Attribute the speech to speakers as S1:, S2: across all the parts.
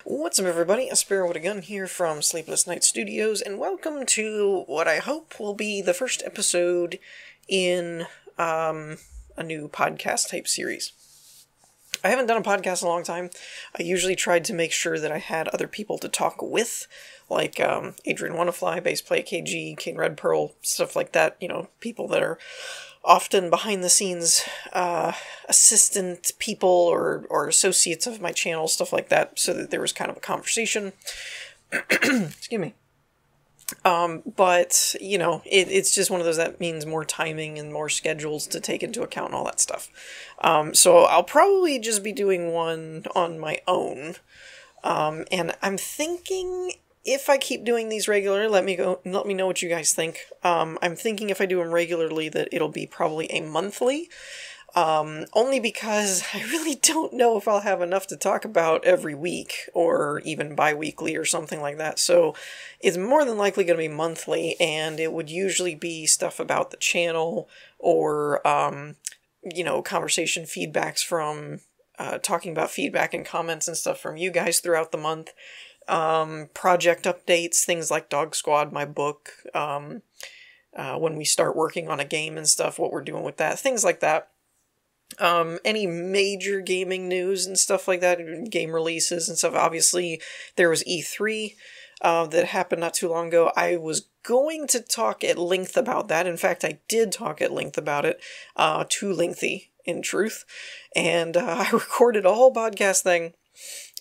S1: What's up, everybody? A Sparrow with a Gun here from Sleepless Night Studios, and welcome to what I hope will be the first episode in a new podcast type series. I haven't done a podcast in a long time. I usually tried to make sure that I had other people to talk with, like Adrian Wannafly, Bassplay KG, King Red Pearl, stuff like that. You know, people that are often behind the scenes assistant people or associates of my channel, stuff like that, so that there was kind of a conversation. Excuse me. But, you know, it's just one of those that means more timing and more schedules to take into account and all that stuff. So I'll probably just be doing one on my own. And I'm thinking if I keep doing these regular, let me know what you guys think. I'm thinking if I do them regularly that it'll be probably a monthly. Only because I really don't know if I'll have enough to talk about every week, or even bi-weekly or something like that, so it's more than likely going to be monthly, and it would usually be stuff about the channel, or, you know, conversation feedbacks from, talking about feedback and comments and stuff from you guys throughout the month, project updates, things like Dog Squad, my book, when we start working on a game and stuff, what we're doing with that, things like that. Any major gaming news and stuff like that, game releases and stuff. Obviously, there was E3 that happened not too long ago. I was going to talk at length about that. In fact, I did talk at length about it. Too lengthy, in truth. And I recorded a whole podcast thing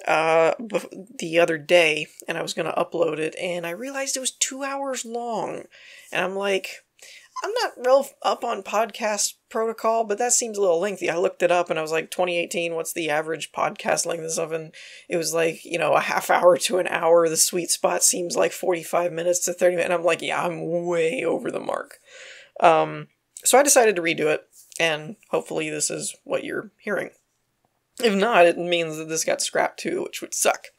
S1: the other day, and I was going to upload it, and I realized it was 2 hours long. And I'm like, I'm not real up on podcast protocol, but that seems a little lengthy. I looked it up and I was like, 2018, what's the average podcast length and stuff? And it was like, you know, a half hour to an hour. The sweet spot seems like 45 minutes to 30 minutes. And I'm like, yeah, I'm way over the mark. So I decided to redo it, and hopefully this is what you're hearing. If not, it means that this got scrapped too, which would suck.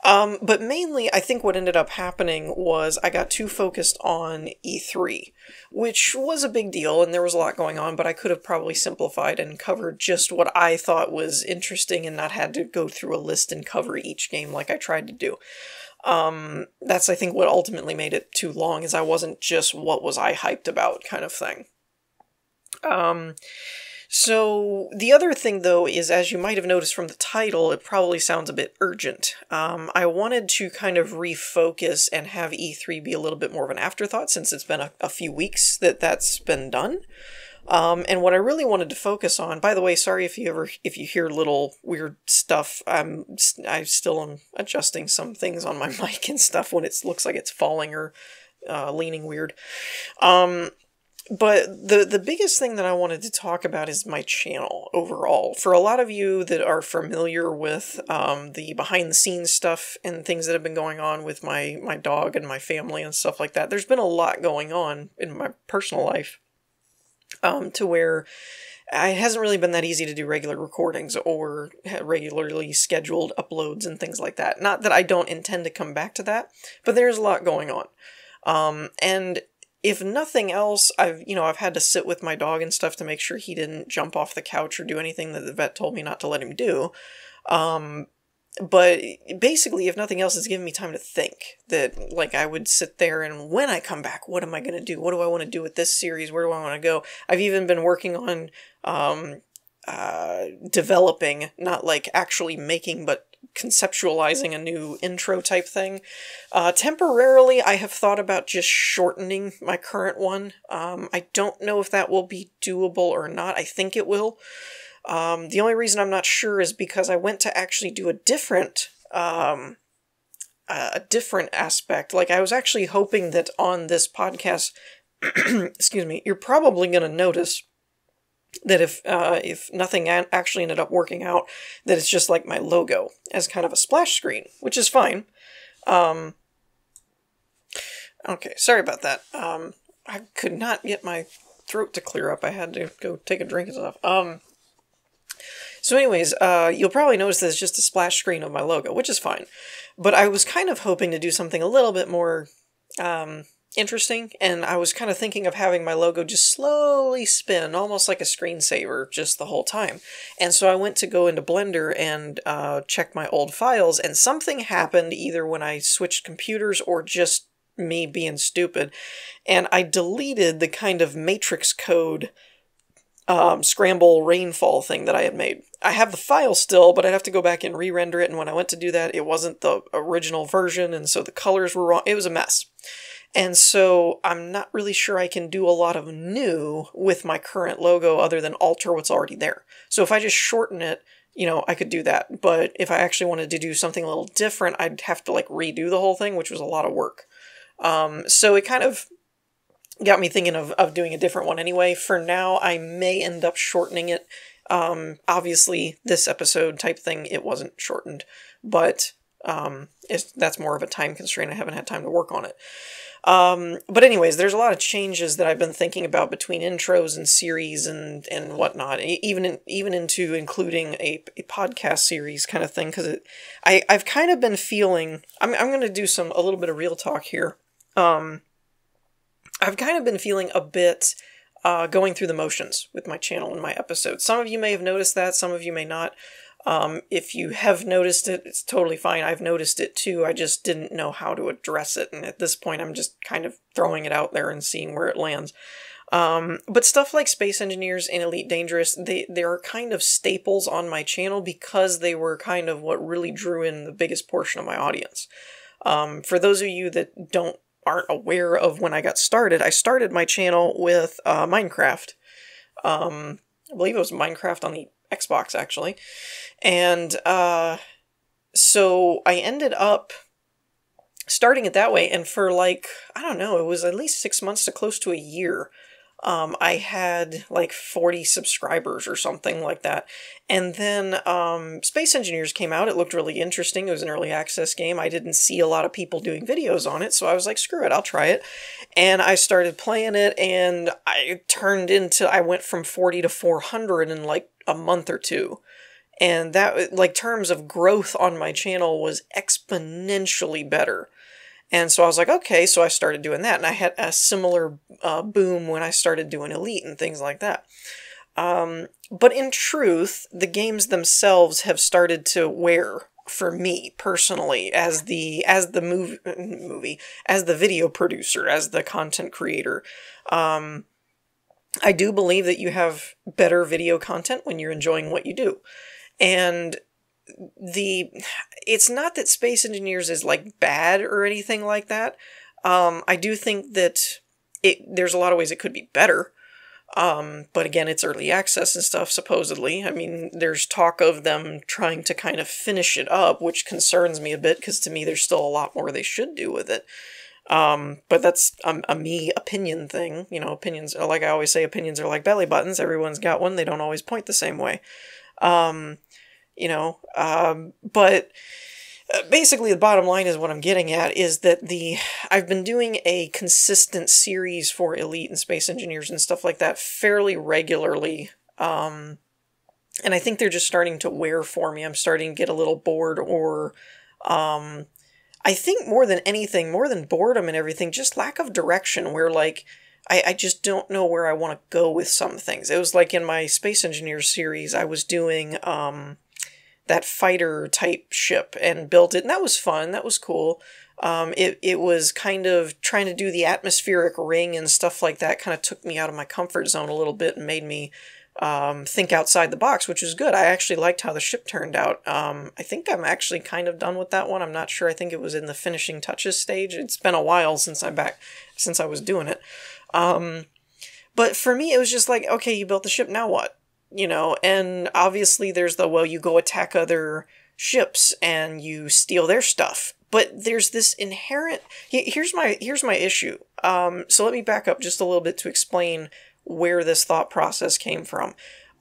S1: But mainly, I think what ended up happening was I got too focused on E3, which was a big deal, and there was a lot going on, but I could have probably simplified and covered just what I thought was interesting and not had to go through a list and cover each game like I tried to do. That's, I think, what ultimately made it too long, is I wasn't just what was I hyped about kind of thing. So, the other thing, though, is, as you might have noticed from the title, it probably sounds a bit urgent. I wanted to kind of refocus and have E3 be a little bit more of an afterthought, since it's been a few weeks that that's been done. And what I really wanted to focus on, by the way, sorry if you hear little weird stuff, I still am adjusting some things on my mic and stuff when it looks like it's falling or leaning weird. But the biggest thing that I wanted to talk about is my channel overall. For a lot of you that are familiar with the behind-the-scenes stuff and things that have been going on with my dog and my family and stuff like that, there's been a lot going on in my personal life to where it hasn't really been that easy to do regular recordings or regularly scheduled uploads and things like that. Not that I don't intend to come back to that, but there's a lot going on. And if nothing else, I've had to sit with my dog and stuff to make sure he didn't jump off the couch or do anything that the vet told me not to let him do. But basically, if nothing else, it's given me time to think. That, like, I would sit there and when I come back, what am I going to do? What do I want to do with this series? Where do I want to go? I've even been working on developing, not like actually making, but conceptualizing a new intro type thing. Temporarily, I have thought about just shortening my current one. I don't know if that will be doable or not. I think it will. The only reason I'm not sure is because I went to actually do a different aspect. Like, I was actually hoping that on this podcast, excuse me, you're probably going to notice that if nothing actually ended up working out, that it's just like my logo as kind of a splash screen, which is fine. Okay, sorry about that. I could not get my throat to clear up. I had to go take a drink and stuff. So anyways, you'll probably notice that it's just a splash screen of my logo, which is fine. But I was kind of hoping to do something a little bit more interesting, and I was kind of thinking of having my logo just slowly spin, almost like a screensaver, just the whole time. And so I went to go into Blender and check my old files, and something happened either when I switched computers or just me being stupid, and I deleted the kind of matrix code scramble rainfall thing that I had made. I have the file still, but I'd have to go back and re-render it, and when I went to do that, it wasn't the original version, and so the colors were wrong. It was a mess. And so I'm not really sure I can do a lot of new with my current logo other than alter what's already there. So if I just shorten it, you know, I could do that. But if I actually wanted to do something a little different, I'd have to like redo the whole thing, which was a lot of work. So it kind of got me thinking of doing a different one anyway. For now, I may end up shortening it. Obviously, this episode type thing, it wasn't shortened, but that's more of a time constraint. I haven't had time to work on it. But anyways, there's a lot of changes that I've been thinking about between intros and series and whatnot, even into including a podcast series kind of thing, because I've kind of been feeling, I'm going to do a little bit of real talk here. I've kind of been feeling a bit going through the motions with my channel and my episodes. Some of you may have noticed that, some of you may not. If you have noticed it, it's totally fine. I've noticed it too. I just didn't know how to address it. And at this point, I'm just kind of throwing it out there and seeing where it lands. But stuff like Space Engineers and Elite Dangerous, they are kind of staples on my channel because they were kind of what really drew in the biggest portion of my audience. For those of you that aren't aware of when I got started, I started my channel with Minecraft. I believe it was Minecraft on the Xbox, actually. And so I ended up starting it that way, and for like, I don't know, it was at least 6 months to close to a year. I had like 40 subscribers or something like that. And then Space Engineers came out. It looked really interesting. It was an early access game. I didn't see a lot of people doing videos on it, so I was like, screw it, I'll try it. And I started playing it, and I went from 40 to 400 in like a month or two. And that, like, terms of growth on my channel was exponentially better. And so I was like, okay, so I started doing that. And I had a similar boom when I started doing Elite and things like that. But in truth, the games themselves have started to wear for me personally as the video producer, as the content creator. I do believe that you have better video content when you're enjoying what you do. And it's not that Space Engineers is like bad or anything like that. I do think that there's a lot of ways it could be better. But again, it's early access and stuff, supposedly. I mean, there's talk of them trying to kind of finish it up, which concerns me a bit, because to me there's still a lot more they should do with it. But that's a me opinion thing. You know, opinions, like I always say, opinions are like belly buttons. Everyone's got one. They don't always point the same way. But basically the bottom line is what I'm getting at is that I've been doing a consistent series for Elite and Space Engineers and stuff like that fairly regularly. And I think they're just starting to wear for me. I'm starting to get a little bored, or, I think more than anything, more than boredom and everything, just lack of direction, where like, I just don't know where I want to go with some things. It was like in my Space Engineers series, I was doing, that fighter type ship and built it, and that was fun. That was cool. It was kind of trying to do the atmospheric ring and stuff like that. Kind of took me out of my comfort zone a little bit and made me think outside the box, which was good. I actually liked how the ship turned out. I think I'm actually kind of done with that one. I'm not sure. I think it was in the finishing touches stage. It's been a while since I was doing it. But for me, it was just like, okay, you built the ship, now what? You know, and obviously there's you go attack other ships and you steal their stuff. But there's this inherent, here's my issue. So let me back up just a little bit to explain where this thought process came from.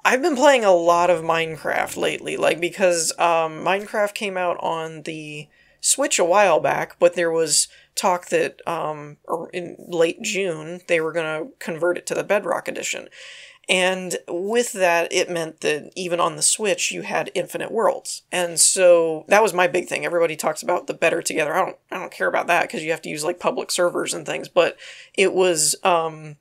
S1: I've been playing a lot of Minecraft lately, like, because Minecraft came out on the Switch a while back, but there was talk that in late June they were going to convert it to the Bedrock edition. And with that, it meant that even on the Switch, you had infinite worlds. And so that was my big thing. Everybody talks about the better together. I don't care about that because you have to use like public servers and things, but it was that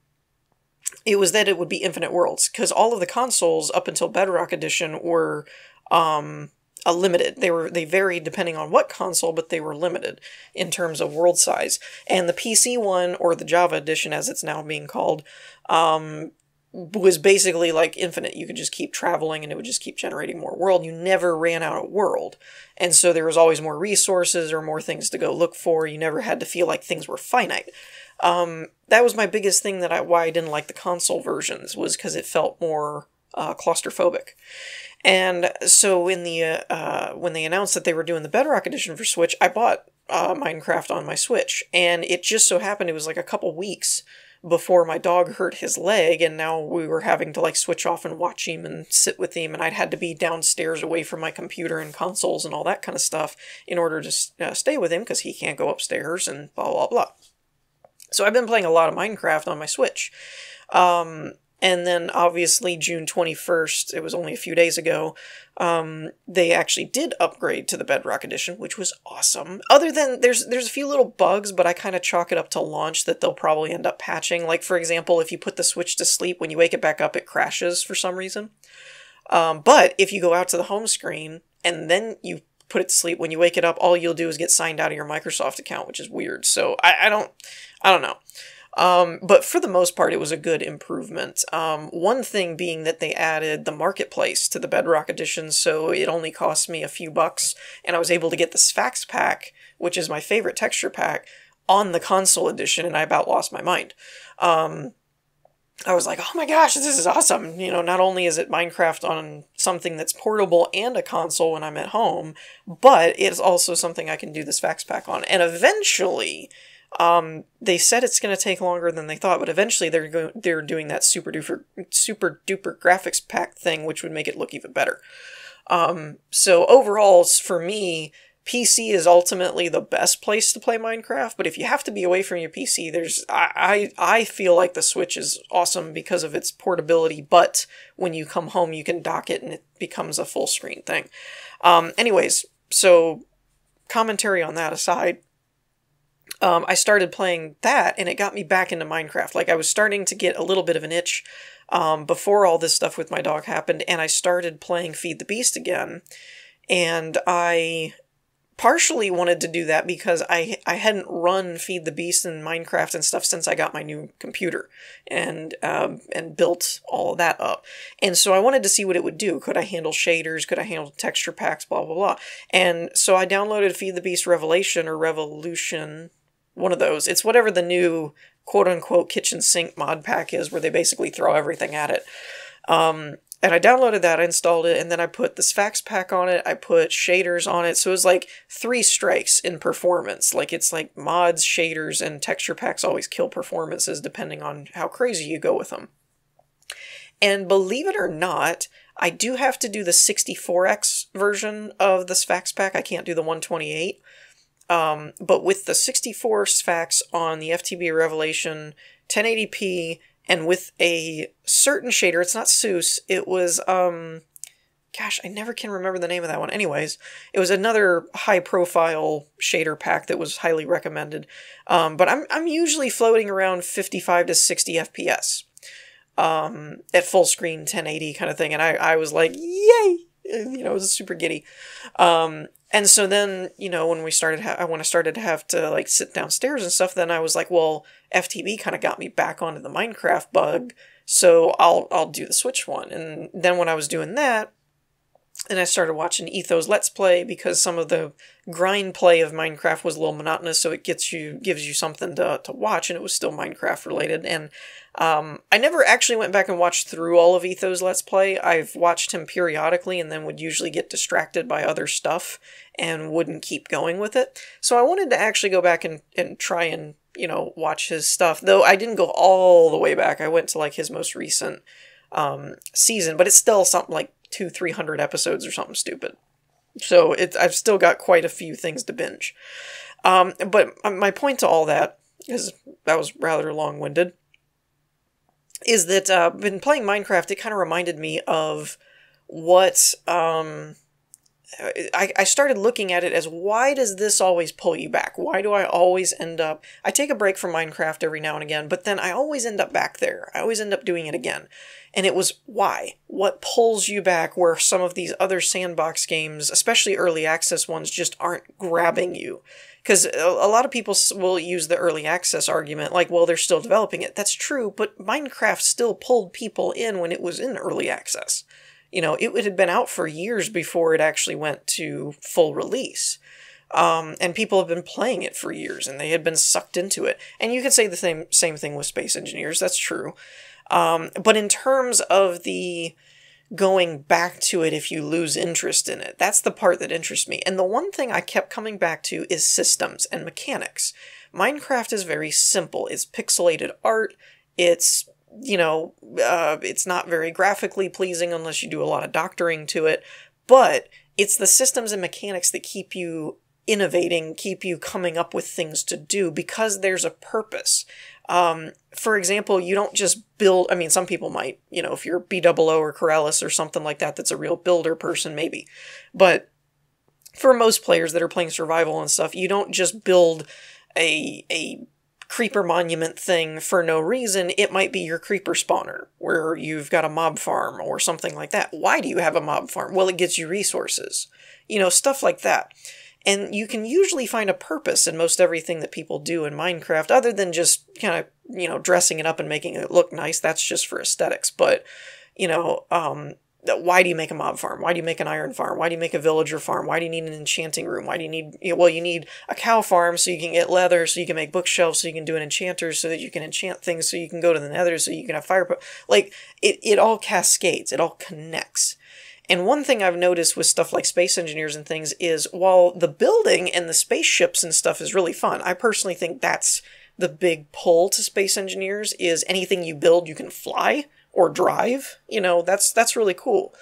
S1: it would be infinite worlds, because all of the consoles up until Bedrock Edition were limited. They varied depending on what console, but they were limited in terms of world size. And the PC one, or the Java Edition as it's now being called, was basically like infinite. You could just keep traveling and it would just keep generating more world. You never ran out of world. And so there was always more resources or more things to go look for. You never had to feel like things were finite. That was my biggest thing why I didn't like the console versions, was because it felt more claustrophobic. And so when they announced that they were doing the Bedrock Edition for Switch, I bought Minecraft on my Switch. And it just so happened it was like a couple weeks before my dog hurt his leg, and now we were having to like switch off and watch him and sit with him, and I'd had to be downstairs away from my computer and consoles and all that kind of stuff in order to stay with him, because he can't go upstairs and blah, blah, blah. So I've been playing a lot of Minecraft on my Switch. And then obviously June 21st, it was only a few days ago, they actually did upgrade to the Bedrock Edition, which was awesome. Other than, there's a few little bugs, but I kind of chalk it up to launch that they'll probably end up patching. Like, for example, if you put the Switch to sleep, when you wake it back up, it crashes for some reason. But if you go out to the home screen and then you put it to sleep, when you wake it up, all you'll do is get signed out of your Microsoft account, which is weird. So I don't know. But for the most part, it was a good improvement. One thing being that they added the marketplace to the Bedrock Edition, so it only cost me a few bucks, and I was able to get the Sphax pack, which is my favorite texture pack, on the console edition, and I about lost my mind. I was like, oh my gosh, this is awesome. You know, not only is it Minecraft on something that's portable and a console when I'm at home, but it's also something I can do the Sphax pack on. And eventually, they said it's going to take longer than they thought, but eventually they're doing that super duper graphics pack thing, which would make it look even better. So overall, for me, PC is ultimately the best place to play Minecraft, but if you have to be away from your PC, I feel like the Switch is awesome because of its portability, but when you come home, you can dock it and it becomes a full screen thing. Anyways, so commentary on that aside, I started playing that, and it got me back into Minecraft. Like, I was starting to get a little bit of an itch before all this stuff with my dog happened, and I started playing Feed the Beast again. And I partially wanted to do that because I hadn't run Feed the Beast in Minecraft and stuff since I got my new computer and built all of that up. And so I wanted to see what it would do. Could I handle shaders? Could I handle texture packs? Blah, blah, blah. And so I downloaded Feed the Beast Revelation or Revolution, one of those. It's whatever the new quote-unquote kitchen sink mod pack is, where they basically throw everything at it. And I downloaded that, I installed it, and then I put the Sphax pack on it, I put shaders on it, so it was like 3 strikes in performance. Like, it's like mods, shaders, and texture packs always kill performances depending on how crazy you go with them. And believe it or not, I do have to do the 64x version of the Sphax pack. I can't do the 128. But with the 64 Sphax on the FTB Revelation 1080p, and with a certain shader, it's not Seuss, it was, gosh, I never can remember the name of that one. Anyways, it was another high-profile shader pack that was highly recommended. But I'm usually floating around 55 to 60 FPS at full screen 1080 kind of thing, and I was like, yay! You know, it was super giddy. And so then, you know, when I started to have to like sit downstairs and stuff, then I was like, well, FTB kind of got me back onto the Minecraft bug, so I'll do the Switch one. And then when I was doing that, and I started watching Etho's Let's Play, because some of the grind play of Minecraft was a little monotonous, so it gives you something to watch, and it was still Minecraft related. And I never actually went back and watched through all of Etho's Let's Play. I've watched him periodically and then would usually get distracted by other stuff and wouldn't keep going with it. So I wanted to actually go back and try and, you know, watch his stuff. Though I didn't go all the way back. I went to like his most recent season, but it's still something like 200-300 episodes or something stupid. So I've still got quite a few things to binge. But my point to all that is, that was rather long-winded, is that been playing Minecraft, it kind of reminded me of what I started looking at it as, why does this always pull you back? Why do I always end up... I take a break from Minecraft every now and again, but then I always end up back there. I always end up doing it again. And it was, why? What pulls you back where some of these other sandbox games, especially early access ones, just aren't grabbing you? Because a lot of people will use the early access argument, like, well, they're still developing it. That's true, but Minecraft still pulled people in when it was in early access. You know, it had been out for years before it actually went to full release. And people have been playing it for years, and they had been sucked into it. And you could say the same thing with Space Engineers, that's true. But in terms of the going back to it if you lose interest in it, that's the part that interests me. And the one thing I kept coming back to is systems and mechanics. Minecraft is very simple. It's pixelated art. It's, you know, it's not very graphically pleasing unless you do a lot of doctoring to it. But it's the systems and mechanics that keep you innovating, keep you coming up with things to do, because there's a purpose. For example, you don't just build... I mean, some people might, you know, if you're B00 or Corellis or something like that, that's a real builder person, maybe. But for most players that are playing survival and stuff, you don't just build a creeper monument thing for no reason. It might be your creeper spawner, where you've got a mob farm or something like that. Why do you have a mob farm? Well, it gets you resources. You know, stuff like that. And you can usually find a purpose in most everything that people do in Minecraft, other than just kind of, you know, dressing it up and making it look nice. That's just for aesthetics. But, you know, why do you make a mob farm? Why do you make an iron farm? Why do you make a villager farm? Why do you need an enchanting room? Why do you need... You know, well, you need a cow farm so you can get leather, so you can make bookshelves, so you can do an enchanter, so that you can enchant things, so you can go to the nether, so you can have fire... Like, it all cascades. It all connects. And one thing I've noticed with stuff like Space Engineers and things is, while the building and the spaceships and stuff is really fun, I personally think that's the big pull to Space Engineers, is anything you build you can fly or drive. You know, that's really cool.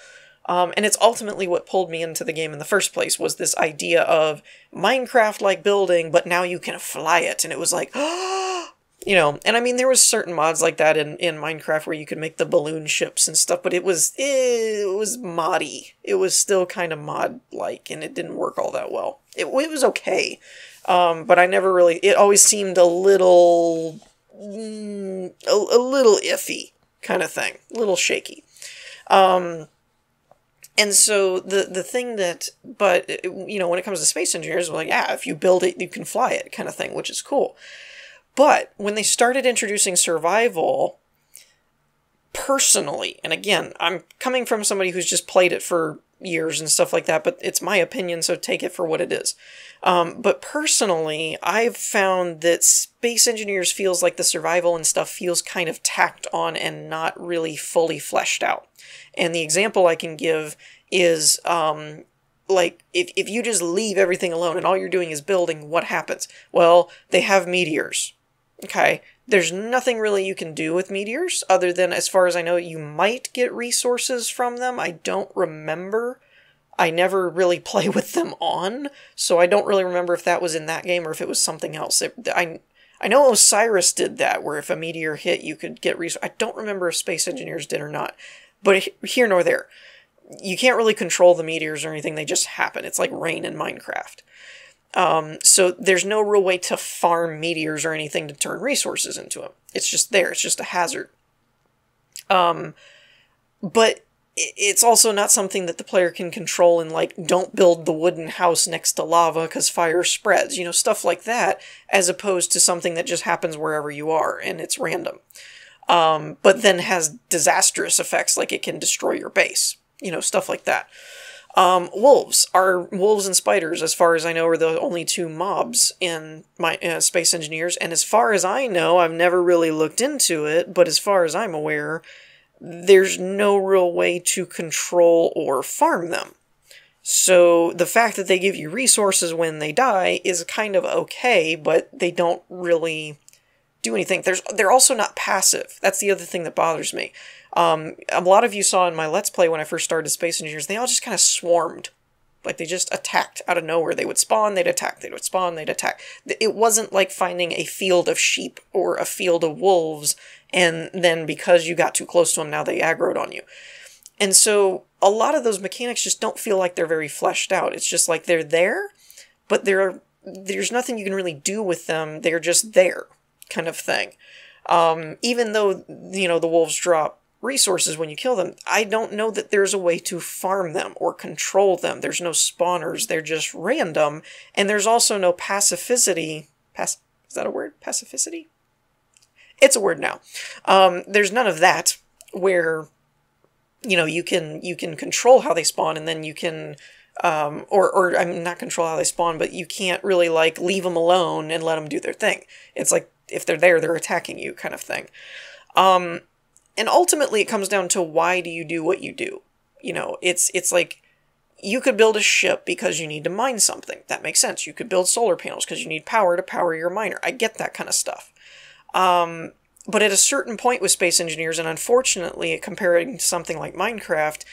S1: And it's ultimately what pulled me into the game in the first place, was this idea of Minecraft-like building, but now you can fly it. And it was like, you know, and I mean, there was certain mods like that in Minecraft where you could make the balloon ships and stuff, but it was moddy. It was still kind of mod-like, and it didn't work all that well. It was okay, but I never really... It always seemed a little iffy kind of thing, a little shaky. And so the thing that... But, you know, when it comes to Space Engineers, well, yeah, if you build it, you can fly it kind of thing, which is cool. But when they started introducing survival, personally, and again, I'm coming from somebody who's just played it for years and stuff like that, but it's my opinion, so take it for what it is. But personally, I've found that Space Engineers feels like the survival and stuff feels kind of tacked on and not really fully fleshed out. And the example I can give is... like, if you just leave everything alone and all you're doing is building, what happens? Well, they have meteors. Okay, there's nothing really you can do with meteors, other than, as far as I know, you might get resources from them. I don't remember. I never really play with them on, so I don't really remember if that was in that game or if it was something else. I know Osiris did that, where if a meteor hit, you could get resources. I don't remember if Space Engineers did or not, but here nor there. You can't really control the meteors or anything, they just happen. It's like rain in Minecraft. So there's no real way to farm meteors or anything to turn resources into them. It's just there, it's just a hazard. But it's also not something that the player can control, and like, don't build the wooden house next to lava because fire spreads, you know, stuff like that, as opposed to something that just happens wherever you are, and it's random. But then has disastrous effects, like it can destroy your base. You know, stuff like that. Wolves and spiders, as far as I know, are the only two mobs in my Space Engineers. And as far as I know, I've never really looked into it, but as far as I'm aware, there's no real way to control or farm them. So the fact that they give you resources when they die is kind of okay, but they don't really do anything. They're also not passive. That's the other thing that bothers me. A lot of you saw in my Let's Play when I first started Space Engineers, they all just kind of swarmed. Like, they just attacked out of nowhere. They would spawn, they'd attack, they would spawn, they'd attack. It wasn't like finding a field of sheep or a field of wolves And then because you got too close to them, now they aggroed on you. And so a lot of those mechanics just don't feel like they're very fleshed out. It's just like they're there, but there's nothing you can really do with them. They're just there, kind of thing. Even though, you know, the wolves drop resources when you kill them, I don't know that there's a way to farm them or control them. There's no spawners. They're just random. And there's also no pacificity. Is that a word? Pacificity? It's a word now. There's none of that where, you know, you can control how they spawn, and then you can, or I mean, not control how they spawn, but you can't really, like, leave them alone and let them do their thing. It's like, if they're there, they're attacking you, kind of thing. And ultimately it comes down to, why do you do what you do? You know, it's like, you could build a ship because you need to mine something. That makes sense. You could build solar panels because you need power to power your miner. I get that kind of stuff. But at a certain point with Space Engineers, and unfortunately, comparing to something like Minecraft,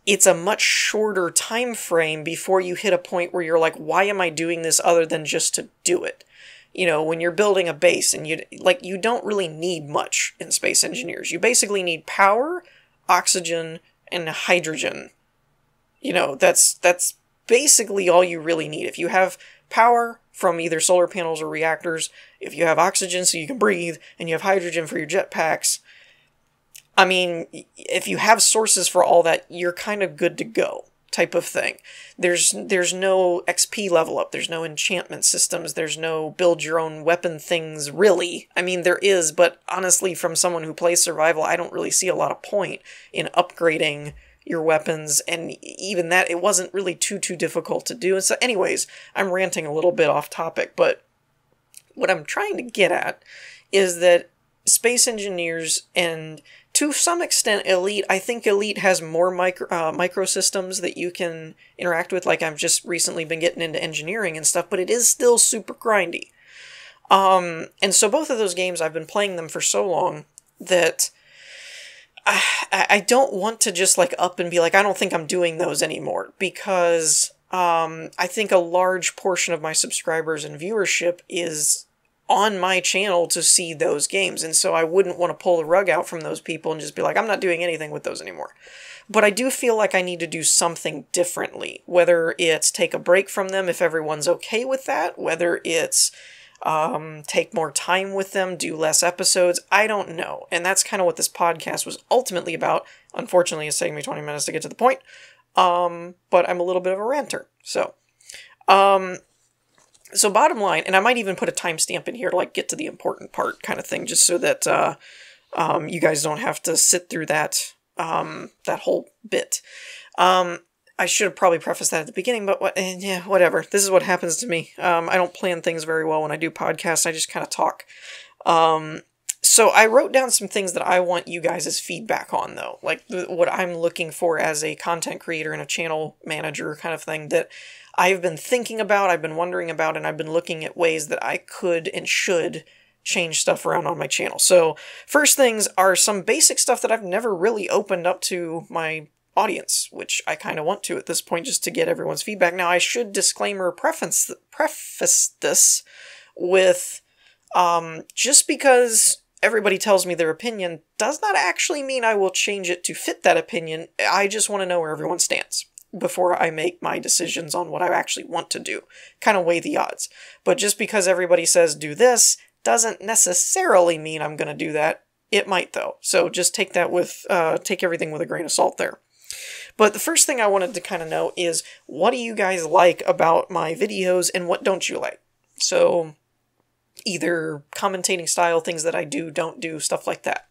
S1: it's a much shorter time frame before you hit a point where you're like, why am I doing this other than just to do it? You know, when you're building a base, and you don't really need much in Space Engineers. You basically need power, oxygen, and hydrogen. You know, that's basically all you really need. If you have power from either solar panels or reactors, if you have oxygen so you can breathe, and you have hydrogen for your jetpacks, I mean, if you have sources for all that, you're kind of good to go, type of thing. There's no XP level up, there's no enchantment systems, there's no build your own weapon things, really. I mean, there is, but honestly, from someone who plays survival, I don't really see a lot of point in upgrading your weapons, and even that, it wasn't really too difficult to do. And so anyways, I'm ranting a little bit off topic, but what I'm trying to get at is that Space Engineers, and to some extent Elite, I think Elite has more microsystems that you can interact with. Like, I've just recently been getting into engineering and stuff, but it is still super grindy. And so both of those games, I've been playing them for so long that I don't want to just, like, up and be like, I don't think I'm doing those anymore, because I think a large portion of my subscribers and viewership is on my channel to see those games, and so I wouldn't want to pull the rug out from those people and just be like, I'm not doing anything with those anymore. But I do feel like I need to do something differently, whether it's take a break from them if everyone's okay with that, whether it's take more time with them, do less episodes, I don't know. And that's kind of what this podcast was ultimately about. Unfortunately, it's taking me 20 minutes to get to the point, but I'm a little bit of a ranter. So bottom line, and I might even put a timestamp in here to, like, get to the important part kind of thing, just so that you guys don't have to sit through that that whole bit. I should have probably prefaced that at the beginning, but yeah, whatever. This is what happens to me. I don't plan things very well when I do podcasts. I just kind of talk. So I wrote down some things that I want you guys' feedback on, though. Like, what I'm looking for as a content creator and a channel manager kind of thing that I've been thinking about, I've been wondering about, and I've been looking at ways that I could and should change stuff around on my channel. So first things are some basic stuff that I've never really opened up to my audience, which I kind of want to at this point, just to get everyone's feedback. Now, I should preface this with just because everybody tells me their opinion does not actually mean I will change it to fit that opinion. I just want to know where everyone stands before I make my decisions on what I actually want to do. Kind of weigh the odds. But just because everybody says do this doesn't necessarily mean I'm going to do that. It might, though. So just take that with take everything with a grain of salt there. But the first thing I wanted to kind of know is, what do you guys like about my videos and what don't you like? So either commentating style, things that I do, don't do, stuff like that.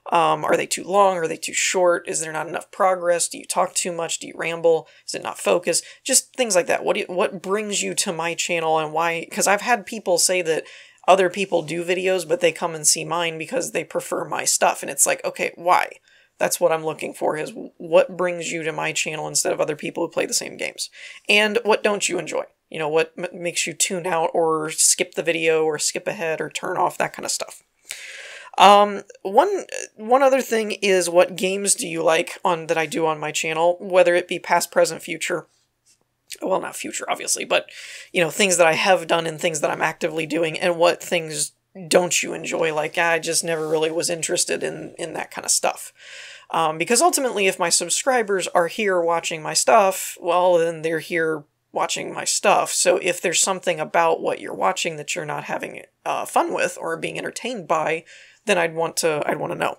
S1: Are they too long? Are they too short? Is there not enough progress? Do you talk too much? Do you ramble? Is it not focused? Just things like that. What brings you to my channel, and why? Because I've had people say that other people do videos, but they come and see mine because they prefer my stuff. And it's like, okay, why? That's what I'm looking for, is what brings you to my channel instead of other people who play the same games? And what don't you enjoy? You know, what makes you tune out or skip the video or skip ahead or turn off, that kind of stuff. One other thing is, what games do you like that I do on my channel, whether it be past, present, future. Well, not future, obviously, but, you know, things that I have done and things that I'm actively doing, and what things don't you enjoy? Like, I just never really was interested in that kind of stuff. Because ultimately, if my subscribers are here watching my stuff, well, then they're here watching my stuff. So if there's something about what you're watching that you're not having fun with or being entertained by, then I'd want to know.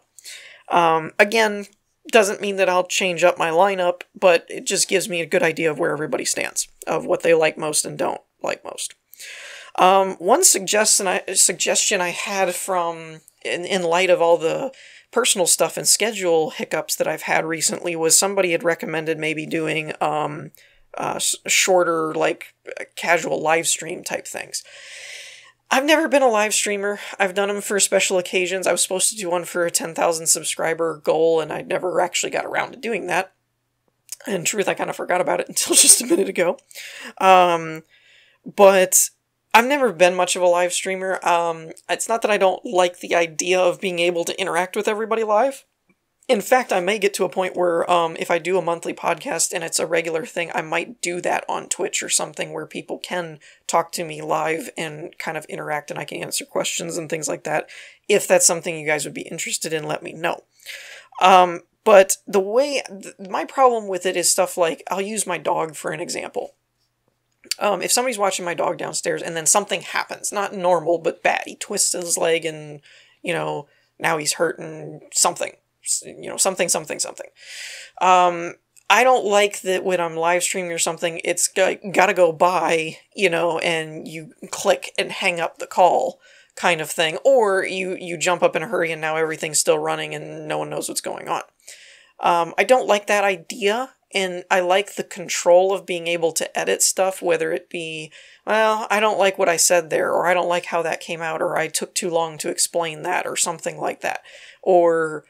S1: Again, doesn't mean that I'll change up my lineup, but it just gives me a good idea of where everybody stands, of what they like most and don't like most. One suggestion I had from, in light of all the personal stuff and schedule hiccups that I've had recently, was somebody had recommended maybe doing shorter, like, casual live stream type things. I've never been a live streamer. I've done them for special occasions. I was supposed to do one for a 10,000 subscriber goal, and I never actually got around to doing that. In truth, I kind of forgot about it until just a minute ago. But I've never been much of a live streamer. It's not that I don't like the idea of being able to interact with everybody live. In fact, I may get to a point where if I do a monthly podcast and it's a regular thing, I might do that on Twitch or something where people can talk to me live and kind of interact and I can answer questions and things like that. If that's something you guys would be interested in, let me know. But my problem with it is stuff like, I'll use my dog for an example. If somebody's watching my dog downstairs and then something happens, not normal, but bad, he twists his leg and, now he's hurting something. Something. I don't like that when I'm live streaming or something, it's gotta go by, and you click and hang up the call kind of thing. Or you jump up in a hurry and now everything's still running and no one knows what's going on. I don't like that idea, and I like the control of being able to edit stuff, whether it be, well, I don't like what I said there, or I don't like how that came out, or I took too long to explain that, or something like that. Or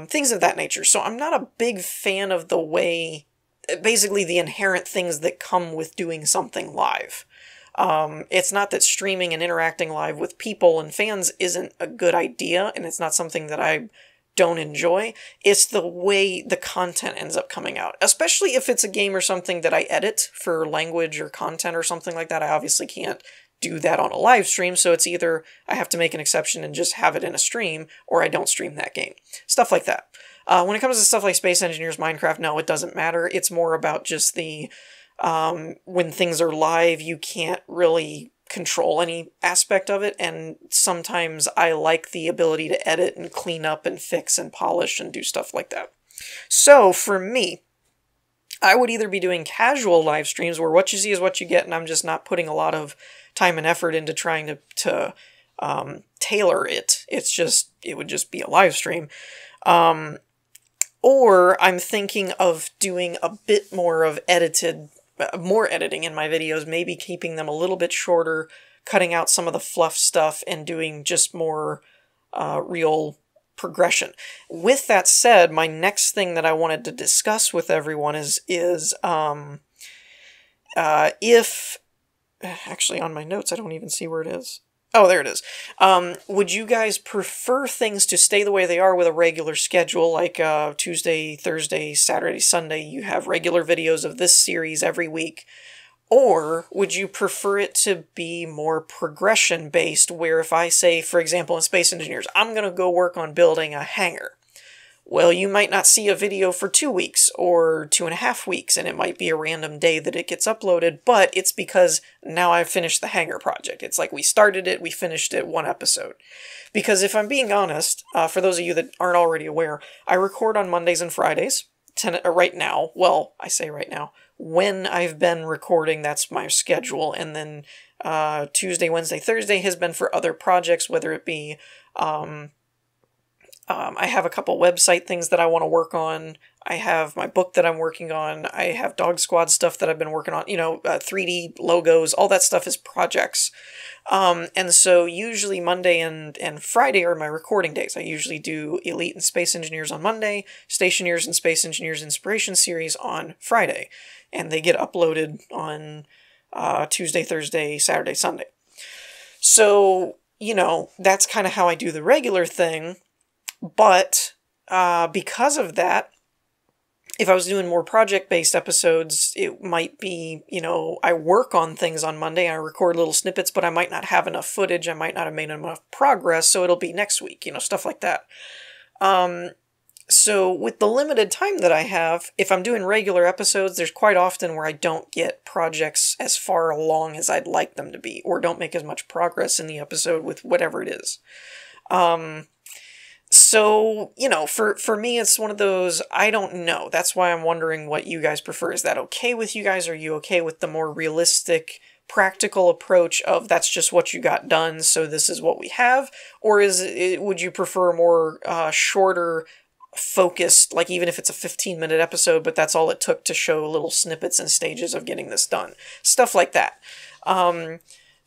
S1: things of that nature. So I'm not a big fan of the way, basically the inherent things that come with doing something live. It's not that streaming and interacting live with people and fans isn't a good idea, and it's not something that I don't enjoy. It's the way the content ends up coming out. Especially if it's a game or something that I edit for language or content or something like that. I obviously can't do that on a live stream, so it's either I have to make an exception and just have it in a stream, or I don't stream that game. Stuff like that. When it comes to stuff like Space Engineers, Minecraft, no, it doesn't matter. It's more about just the, when things are live, you can't really control any aspect of it, and sometimes I like the ability to edit and clean up and fix and polish and do stuff like that. So, for me, I would either be doing casual live streams where what you see is what you get, and I'm just not putting a lot of time and effort into trying to tailor it. It would just be a live stream. Or I'm thinking of doing a bit more of more editing in my videos, maybe keeping them a little bit shorter, cutting out some of the fluff stuff, and doing just more real progression. With that said, my next thing that I wanted to discuss with everyone is if... Actually, on my notes, I don't even see where it is. Oh, there it is. Would you guys prefer things to stay the way they are with a regular schedule, like Tuesday, Thursday, Saturday, Sunday, you have regular videos of this series every week? Or would you prefer it to be more progression-based, where if I say, for example, in Space Engineers, I'm going to go work on building a hangar. Well, you might not see a video for 2 weeks or 2.5 weeks, and it might be a random day that it gets uploaded, but it's because now I've finished the hangar project. It's like we started it, we finished it, one episode. Because if I'm being honest, for those of you that aren't already aware, I record on Mondays and Fridays. Right now, well, I say right now, when I've been recording, that's my schedule, and then Tuesday, Wednesday, Thursday has been for other projects, whether it be... I have a couple website things that I want to work on. I have my book that I'm working on. I have Dog Squad stuff that I've been working on. 3D logos, all that stuff is projects. And so usually Monday and Friday are my recording days. I usually do Elite and Space Engineers on Monday, Stationeers and Space Engineers Inspiration Series on Friday. And they get uploaded on Tuesday, Thursday, Saturday, Sunday. So, that's kind of how I do the regular thing. But because of that, if I was doing more project-based episodes, it might be, I work on things on Monday, I record little snippets, but I might not have enough footage, I might not have made enough progress, so it'll be next week, stuff like that. So with the limited time that I have, if I'm doing regular episodes, there's quite often where I don't get projects as far along as I'd like them to be, or don't make as much progress in the episode with whatever it is. So, for me, it's one of those, I don't know. That's why I'm wondering what you guys prefer. Is that okay with you guys? Are you okay with the more realistic, practical approach of that's just what you got done, so this is what we have? Or would you prefer more shorter, focused, like even if it's a 15-minute episode, but that's all it took to show little snippets and stages of getting this done? Stuff like that.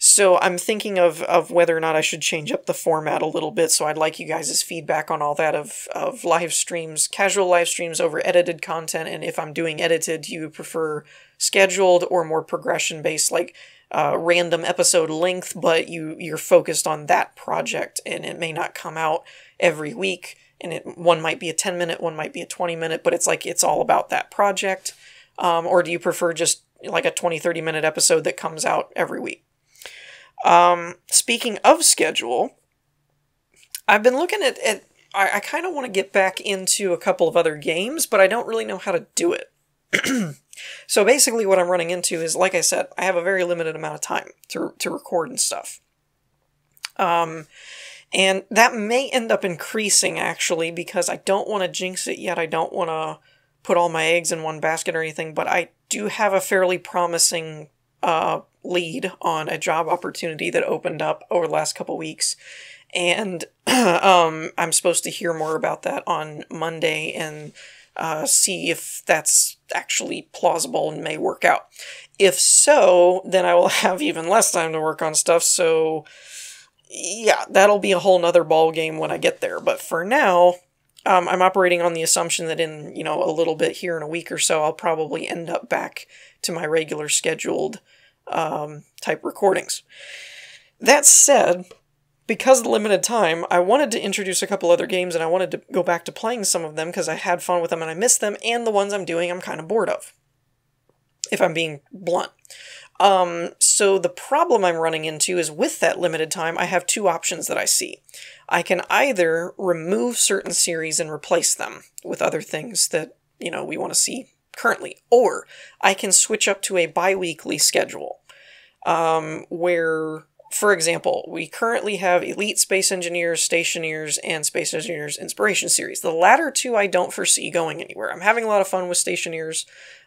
S1: So I'm thinking of whether or not I should change up the format a little bit, so I'd like you guys' feedback on all that of live streams, casual live streams over edited content, and if I'm doing edited, do you prefer scheduled or more progression-based, like random episode length, but you're focused on that project, and it may not come out every week, and one might be a 10-minute, one might be a 20-minute, but it's like it's all about that project, or do you prefer just like a 20-30-minute episode that comes out every week? Speaking of schedule, I've been looking at I kind of want to get back into a couple of other games, but I don't really know how to do it. So basically what I'm running into is, like I said, I have a very limited amount of time to record and stuff. And that may end up increasing, actually, because I don't want to jinx it yet. I don't want to put all my eggs in one basket or anything, but I do have a fairly promising lead on a job opportunity that opened up over the last couple weeks. And I'm supposed to hear more about that on Monday and see if that's actually plausible and may work out. If so, then I will have even less time to work on stuff, so yeah, that'll be a whole nother ball game when I get there. But for now, I'm operating on the assumption that in, a little bit here in a week or so, I'll probably end up back to my regular scheduled type recordings. That said, because of the limited time, I wanted to introduce a couple other games, and I wanted to go back to playing some of them because I had fun with them and I missed them, and the ones I'm doing I'm kind of bored of, if I'm being blunt. So the problem I'm running into is with that limited time, I have two options that I see. I can either remove certain series and replace them with other things that, we want to see currently, or I can switch up to a bi-weekly schedule, where, for example, we currently have Elite Space Engineers, Stationeers, and Space Engineers Inspiration Series. The latter two I don't foresee going anywhere. I'm having a lot of fun with Stationeers.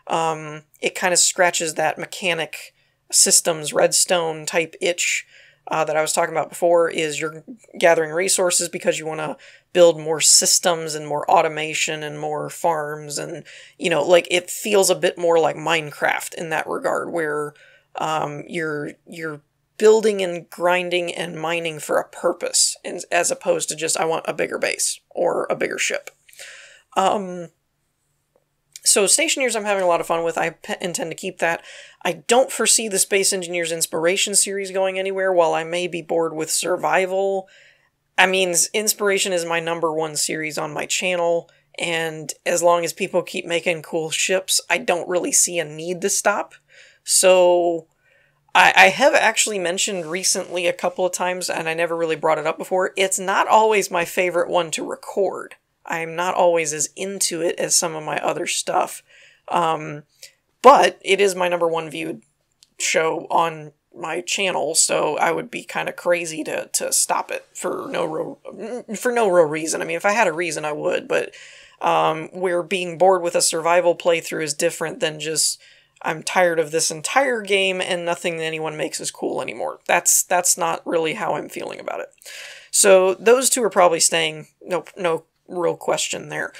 S1: It kind of scratches that mechanic systems redstone type itch that I was talking about before, is you're gathering resources because you want to build more systems and more automation and more farms, and like it feels a bit more like Minecraft in that regard, where you're building and grinding and mining for a purpose, as opposed to just I want a bigger base or a bigger ship. So Stationeers I'm having a lot of fun with. I intend to keep that. I don't foresee the Space Engineers Inspiration series going anywhere. While I may be bored with Survival, I mean, Inspiration is my #1 series on my channel, and as long as people keep making cool ships, I don't really see a need to stop. So I have actually mentioned recently a couple of times, and I never really brought it up before, it's not always my favorite one to record. I'm not always as into it as some of my other stuff. But it is my #1 viewed show on my channel, so I would be kind of crazy to stop it for no real reason. I mean, if I had a reason, I would, but where being bored with a survival playthrough is different than just, I'm tired of this entire game and nothing that anyone makes is cool anymore. That's not really how I'm feeling about it. So those two are probably staying. No real question there.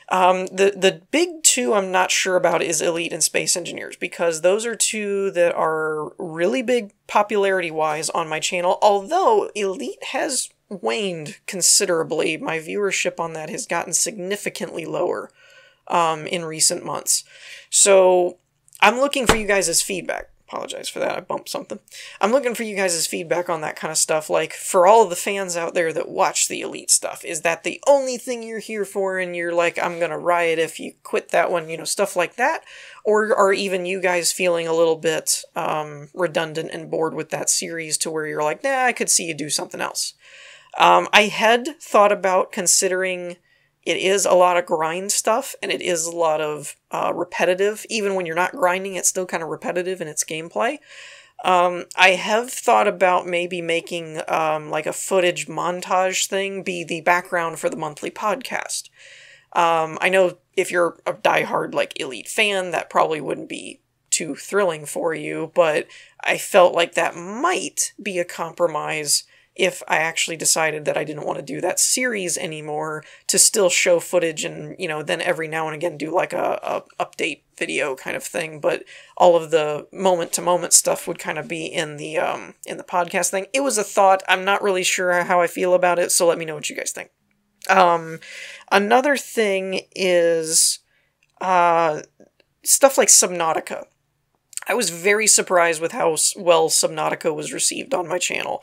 S1: The big two I'm not sure about is Elite and Space Engineers, because those are two that are really big popularity-wise on my channel, although Elite has waned considerably. My viewership on that has gotten significantly lower in recent months. So I'm looking for you guys' feedback. Apologize for that, I bumped something. I'm looking for you guys' feedback on that kind of stuff. Like, for all of the fans out there that watch the Elite stuff, is that the only thing you're here for and you're like, I'm gonna riot if you quit that one, you know, stuff like that? Or are even you guys feeling a little bit redundant and bored with that series to where you're like, nah, I could see you do something else? I had thought about considering it is a lot of grind stuff, and it is a lot of repetitive. Even when you're not grinding, it's still kind of repetitive in its gameplay. I have thought about maybe making like a footage montage thing be the background for the monthly podcast. I know if you're a diehard like Elite fan, that probably wouldn't be too thrilling for you, but I felt like that might be a compromise if I actually decided that I didn't want to do that series anymore, to still show footage and, you know, then every now and again do like a update video kind of thing, but all of the moment-to-moment stuff would kind of be in the podcast thing. It was a thought. I'm not really sure how I feel about it, so let me know what you guys think. Another thing is stuff like Subnautica. I was very surprised with how well Subnautica was received on my channel.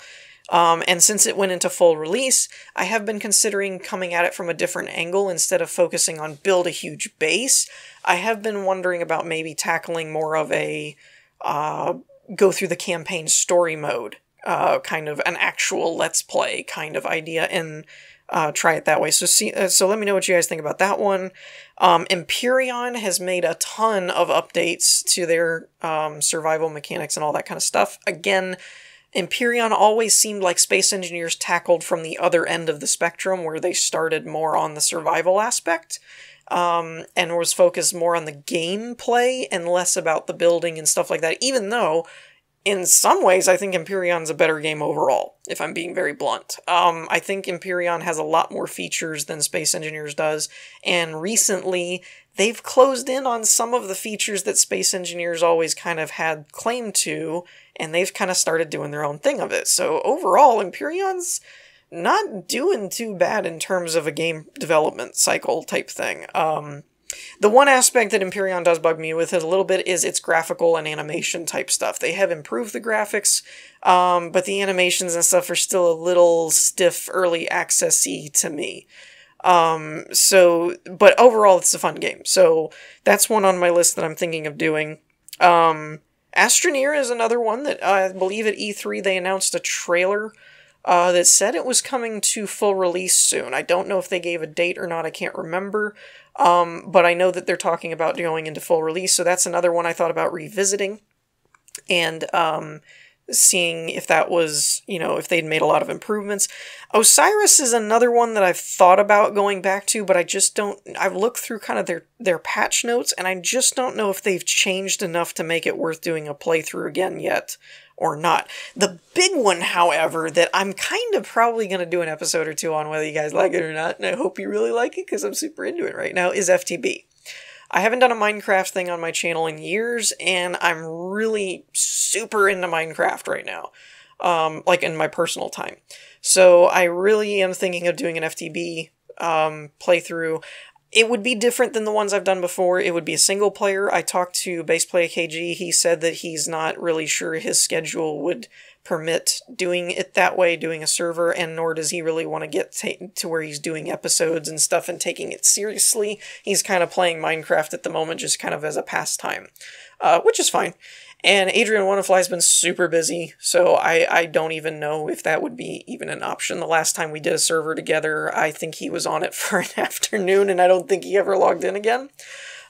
S1: And since it went into full release, I have been considering coming at it from a different angle instead of focusing on build a huge base. I have been wondering about maybe tackling more of a go through the campaign story mode, kind of an actual let's play kind of idea, and try it that way. So let me know what you guys think about that one. Empyreon has made a ton of updates to their survival mechanics and all that kind of stuff. Again, Empyreon always seemed like Space Engineers tackled from the other end of the spectrum, where they started more on the survival aspect, and was focused more on the gameplay and less about the building and stuff like that, even though, in some ways, I think Empyreon's a better game overall, if I'm being very blunt. I think Empyreon has a lot more features than Space Engineers does, and recently, they've closed in on some of the features that Space Engineers always kind of had claim to, and they've kind of started doing their own thing of it. So overall, Empyreon's not doing too bad in terms of a game development cycle type thing. The one aspect that Empyreon does bug me with it a little bit is its graphical and animation type stuff. They have improved the graphics, but the animations and stuff are still a little stiff, early access-y to me. But overall, it's a fun game. So that's one on my list that I'm thinking of doing. Astroneer is another one that I believe at E3 they announced a trailer that said it was coming to full release soon. I don't know if they gave a date or not, I can't remember. But I know that they're talking about going into full release, so that's another one I thought about revisiting. And seeing if that was, you know, if they'd made a lot of improvements. Osiris is another one that I've thought about going back to, but I just don't, I've looked through kind of their patch notes, and I just don't know if they've changed enough to make it worth doing a playthrough again yet, or not. The big one, however, that I'm kind of probably going to do an episode or two on, whether you guys like it or not, and I hope you really like it, because I'm super into it right now, is FTB. I haven't done a Minecraft thing on my channel in years, and I'm really super into Minecraft right now, like in my personal time. So I really am thinking of doing an FTB playthrough. It would be different than the ones I've done before. It would be a single player. I talked to Baseplay KG. He said that he's not really sure his schedule would permit doing it that way, doing a server, and nor does he really want to get to where he's doing episodes and stuff and taking it seriously. He's kind of playing Minecraft at the moment, just kind of as a pastime, which is fine. And Adrian Wannafly's been super busy, so I don't even know if that would be even an option. The last time we did a server together, I think he was on it for an afternoon, and I don't think he ever logged in again.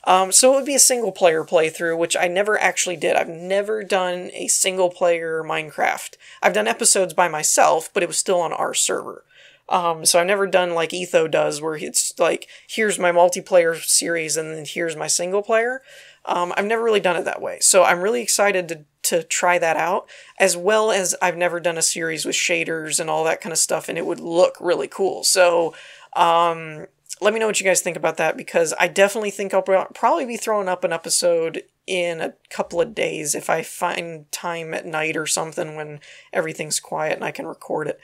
S1: So it would be a single-player playthrough, which I never actually did. I've never done a single-player Minecraft. I've done episodes by myself, but it was still on our server. So I've never done like Etho does, where it's like, here's my multiplayer series, and then here's my single-player. I've never really done it that way. So I'm really excited to try that out, as well as I've never done a series with shaders and all that kind of stuff, and it would look really cool. So, let me know what you guys think about that, because I definitely think I'll probably be throwing up an episode in a couple of days if I find time at night or something when everything's quiet and I can record it.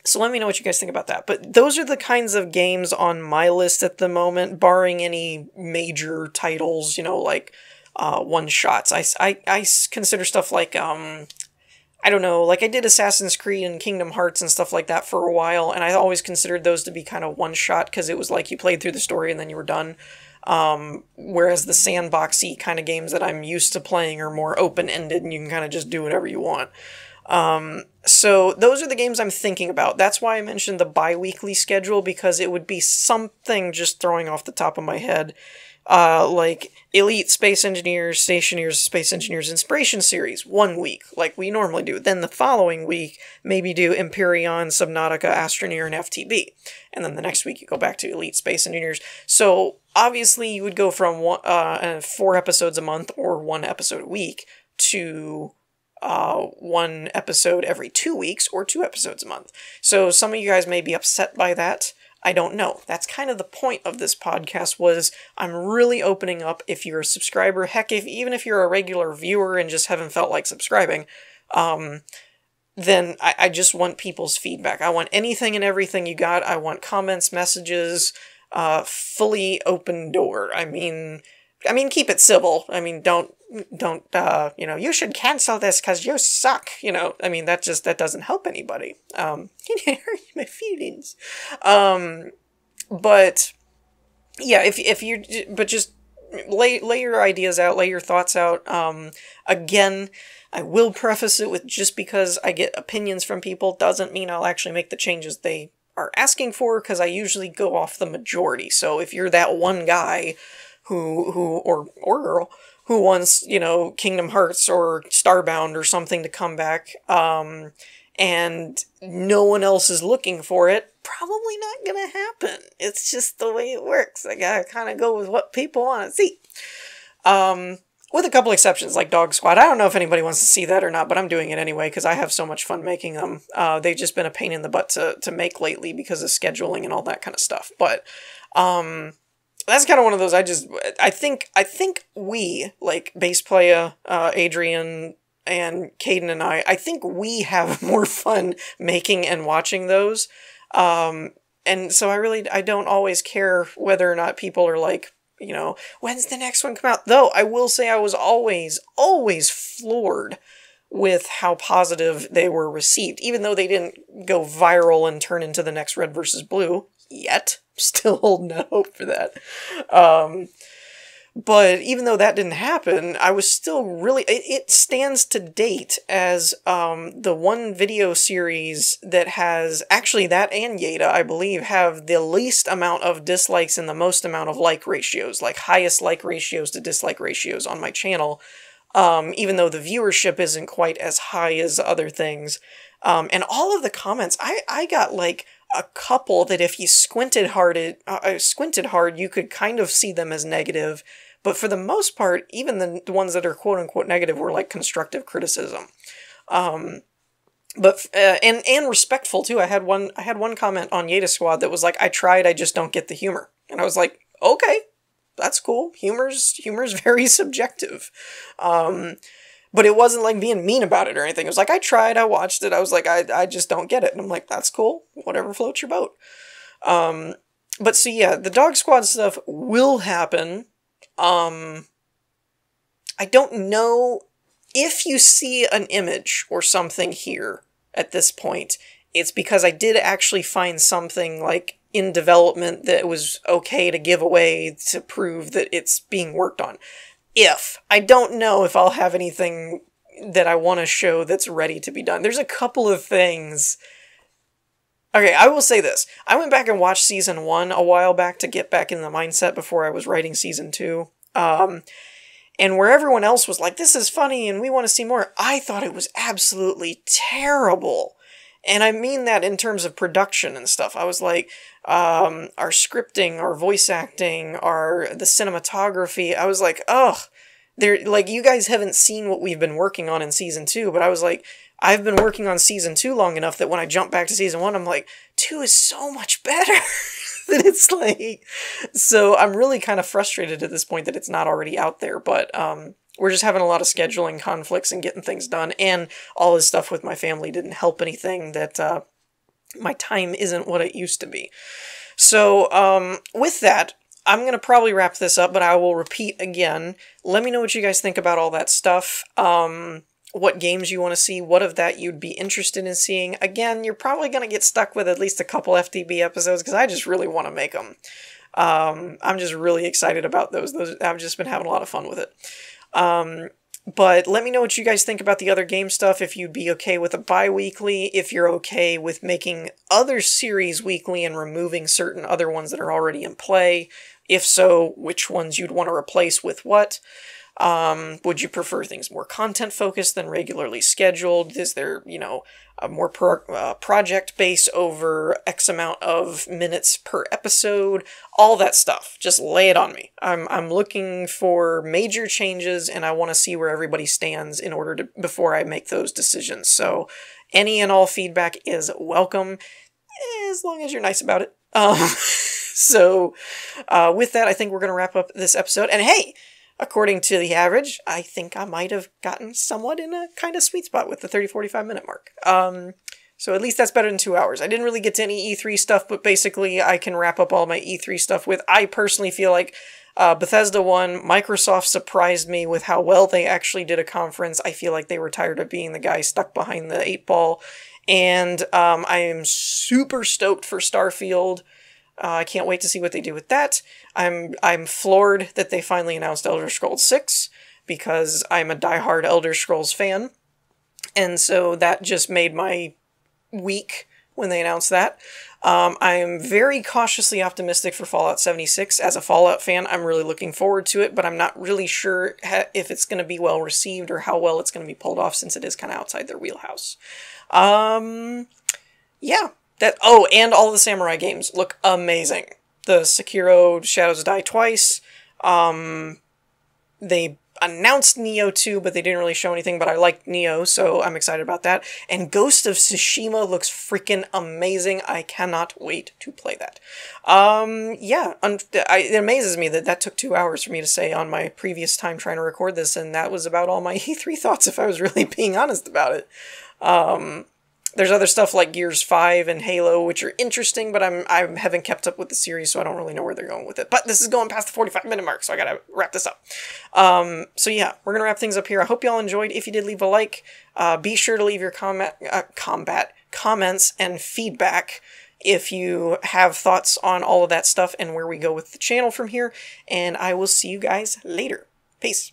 S1: So let me know what you guys think about that. But those are the kinds of games on my list at the moment, barring any major titles, you know, like one-shots. I consider stuff like, I don't know, like I did Assassin's Creed and Kingdom Hearts and stuff like that for a while, and I always considered those to be kind of one-shot, because it was like you played through the story and then you were done. Whereas the sandboxy kind of games that I'm used to playing are more open-ended, and you can kind of just do whatever you want. So those are the games I'm thinking about. That's why I mentioned the bi-weekly schedule, because it would be something, just throwing off the top of my head, like Elite Space Engineers, Stationeers, Space Engineers Inspiration Series, 1 week, like we normally do. Then the following week, maybe do Empyrean, Subnautica, Astroneer, and FTB. And then the next week you go back to Elite Space Engineers. So obviously you would go from 4 episodes a month or 1 episode a week to 1 episode every 2 weeks or 2 episodes a month. So some of you guys may be upset by that. I don't know. That's kind of the point of this podcast, was I'm really opening up. If you're a subscriber, heck, even if you're a regular viewer and just haven't felt like subscribing, then I just want people's feedback. I want anything and everything you got. I want comments, messages, fully open door. I mean, keep it civil. I mean, don't, you should cancel this because you suck. That doesn't help anybody. It hurt my feelings. But yeah, but just lay your ideas out, lay your thoughts out. Again, I will preface it with, just because I get opinions from people doesn't mean I'll actually make the changes they are asking for, because I usually go off the majority. So if you're that one guy or girl who wants, Kingdom Hearts or Starbound or something to come back, and no one else is looking for it, probably not gonna happen. It's just the way it works. I gotta kind of go with what people want to see. With a couple exceptions, like Dog Squad. I don't know if anybody wants to see that or not, but I'm doing it anyway, because I have so much fun making them. They've just been a pain in the butt to make lately because of scheduling and all that kind of stuff. But, that's kind of one of those, I think we, like bass player, Adrian and Caden and I think we have more fun making and watching those. And so I don't always care whether or not people are like, when's the next one come out? Though I will say I was always floored with how positive they were received, even though they didn't go viral and turn into the next Red versus Blue yet. Still holding out hope for that. But even though that didn't happen, I was still really... It stands to date as the one video series that has... Actually, that and Yada, I believe, have the least amount of dislikes and the most amount of like ratios. Like, highest like ratios to dislike ratios on my channel. Even though the viewership isn't quite as high as other things. And all of the comments, I got, like, a couple that if you squinted hard, you could kind of see them as negative. But for the most part, even the ones that are quote-unquote negative were, like, constructive criticism. But and respectful, too. I had one comment on Yada Squad that was like, I tried, I just don't get the humor. And I was like, okay, that's cool. Humor's very subjective. But it wasn't like being mean about it or anything. It was like, I tried, I watched it, I was like, I just don't get it. And I'm like, that's cool. Whatever floats your boat. But so yeah, the Dog Squad stuff will happen. I don't know if you see an image or something here at this point. It's because I did actually find something like in development that was okay to give away to prove that it's being worked on. I don't know if I'll have anything that I want to show that's ready to be done. There's a couple of things. Okay, I will say this. I went back and watched Season 1 a while back to get back in the mindset before I was writing Season 2. And where everyone else was like, this is funny and we want to see more, I thought it was absolutely terrible. And I mean that in terms of production and stuff. I was like, our scripting, our voice acting, the cinematography, I was like, ugh. Like, you guys haven't seen what we've been working on in Season 2, but I was like, I've been working on Season 2 long enough that when I jump back to Season 1, I'm like, 2 is so much better. That it's like... So I'm really kind of frustrated at this point that it's not already out there, but we're just having a lot of scheduling conflicts and getting things done, and all this stuff with my family didn't help anything, that my time isn't what it used to be. So with that, I'm going to probably wrap this up, but I will repeat again. Let me know what you guys think about all that stuff. What games you want to see, what of that you'd be interested in seeing. Again, you're probably going to get stuck with at least a couple FTB episodes, because I just really want to make them. I'm just really excited about those. I've just been having a lot of fun with it. But let me know what you guys think about the other game stuff, if you'd be okay with a bi-weekly, if you're okay with making other series weekly and removing certain other ones that are already in play. If so, which ones you'd want to replace with what. Would you prefer things more content-focused than regularly scheduled? Is there, you know, a more project base over X amount of minutes per episode? All that stuff. Just lay it on me. I'm looking for major changes, and I want to see where everybody stands in order to, before I make those decisions. So any and all feedback is welcome, as long as you're nice about it. So with that, I think we're going to wrap up this episode. And hey, according to the average, I think I might have gotten somewhat in a kind of sweet spot with the 30-45 minute mark. So at least that's better than 2 hours. I didn't really get to any E3 stuff, but basically I can wrap up all my E3 stuff with, I personally feel like Bethesda won. Microsoft surprised me with how well they actually did a conference. I feel like they were tired of being the guy stuck behind the 8-ball. And I am super stoked for Starfield. I can't wait to see what they do with that. I'm floored that they finally announced Elder Scrolls 6, because I'm a diehard Elder Scrolls fan. And so that just made my week when they announced that. I'm very cautiously optimistic for Fallout 76. As a Fallout fan, I'm really looking forward to it, but I'm not really sure if it's going to be well received or how well it's going to be pulled off, since it is kind of outside their wheelhouse. Yeah. And all the Samurai games look amazing. The Sekiro Shadows Die Twice. They announced Nioh 2, but they didn't really show anything, but I liked Nioh, so I'm excited about that. And Ghost of Tsushima looks freaking amazing. I cannot wait to play that. It amazes me that that took 2 hours for me to say on my previous time trying to record this, and that was about all my E3 thoughts, if I was really being honest about it. There's other stuff like Gears 5 and Halo, which are interesting, but I haven't kept up with the series, so I don't really know where they're going with it. But this is going past the 45-minute mark, so I gotta wrap this up. So yeah, we're gonna wrap things up here. I hope y'all enjoyed. If you did, leave a like. Be sure to leave your comments and feedback if you have thoughts on all of that stuff and where we go with the channel from here. And I will see you guys later. Peace.